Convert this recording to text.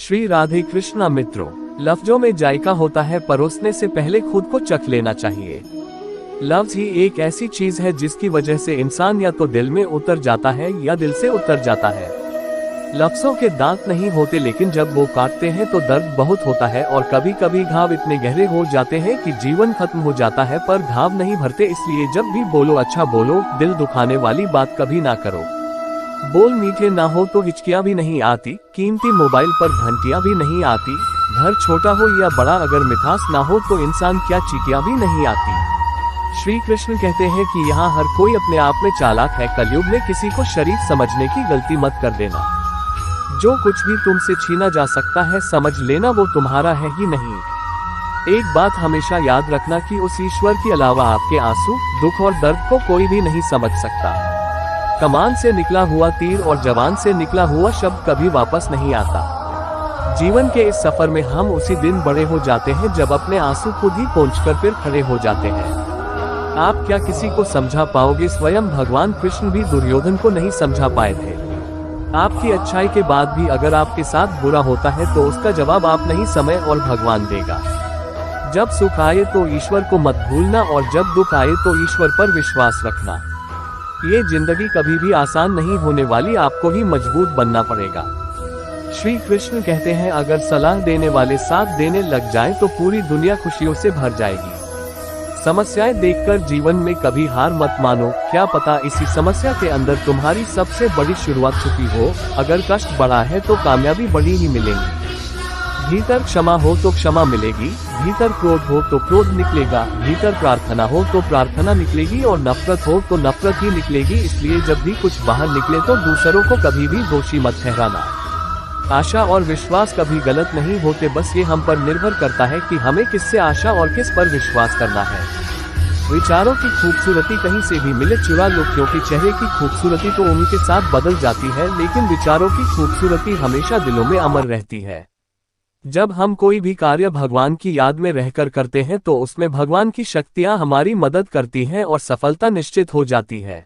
श्री राधे कृष्णा मित्रों, लफ्जों में जायका होता है, परोसने से पहले खुद को चख लेना चाहिए। लफ्ज ही एक ऐसी चीज है जिसकी वजह से इंसान या तो दिल में उतर जाता है या दिल से उतर जाता है। लफ्जों के दांत नहीं होते, लेकिन जब वो काटते हैं तो दर्द बहुत होता है और कभी कभी घाव इतने गहरे हो जाते हैं कि जीवन खत्म हो जाता है, पर घाव नहीं भरते। इसलिए जब भी बोलो अच्छा बोलो, दिल दुखाने वाली बात कभी ना करो। बोल मीठे ना हो तो हिचकियां भी नहीं आती, कीमती मोबाइल पर घंटियां भी नहीं आती, घर छोटा हो या बड़ा अगर मिठास ना हो तो इंसान क्या चींटियां भी नहीं आती। श्री कृष्ण कहते हैं कि यहाँ हर कोई अपने आप में चालाक है। कलयुग में किसी को शरीफ समझने की गलती मत कर देना। जो कुछ भी तुमसे छीना जा सकता है, समझ लेना वो तुम्हारा है ही नहीं। एक बात हमेशा याद रखना कि उस ईश्वर के अलावा आपके आंसू, दुख और दर्द को कोई भी नहीं समझ सकता। कमान से निकला हुआ तीर और जवान से निकला हुआ शब्द कभी वापस नहीं आता। जीवन के इस सफर में हम उसी दिन बड़े हो जाते हैं जब अपने आंसू खुद ही पोंछकर फिर खड़े हो जाते हैं। आप क्या किसी को समझा पाओगे? स्वयं भगवान कृष्ण भी दुर्योधन को नहीं समझा पाए थे। आपकी अच्छाई के बाद भी अगर आपके साथ बुरा होता है तो उसका जवाब आप नहीं, समय और भगवान देगा। जब सुख आए तो ईश्वर को मत भूलना और जब दुख आए तो ईश्वर पर विश्वास रखना। ये जिंदगी कभी भी आसान नहीं होने वाली, आपको ही मजबूत बनना पड़ेगा। श्री कृष्ण कहते हैं, अगर सलाह देने वाले साथ देने लग जाएं तो पूरी दुनिया खुशियों से भर जाएगी। समस्याएं देखकर जीवन में कभी हार मत मानो, क्या पता इसी समस्या के अंदर तुम्हारी सबसे बड़ी शुरुआत छुपी हो। अगर कष्ट बड़ा है तो कामयाबी बड़ी ही मिलेगी। भीतर क्षमा हो तो क्षमा मिलेगी, भीतर क्रोध हो तो क्रोध निकलेगा, भीतर प्रार्थना हो तो प्रार्थना निकलेगी और नफरत हो तो नफरत ही निकलेगी। इसलिए जब भी कुछ बाहर निकले तो दूसरों को कभी भी दोषी मत ठहराना। आशा और विश्वास कभी गलत नहीं होते, बस ये हम पर निर्भर करता है कि हमें किससे आशा और किस पर विश्वास करना है। विचारों की खूबसूरती कहीं से भी मिले चुरा लो, क्योंकि चेहरे की खूबसूरती तो उम्र के साथ बदल जाती है, लेकिन विचारों की खूबसूरती हमेशा दिलों में अमर रहती है। जब हम कोई भी कार्य भगवान की याद में रहकर करते हैं तो उसमें भगवान की शक्तियां हमारी मदद करती हैं और सफलता निश्चित हो जाती है।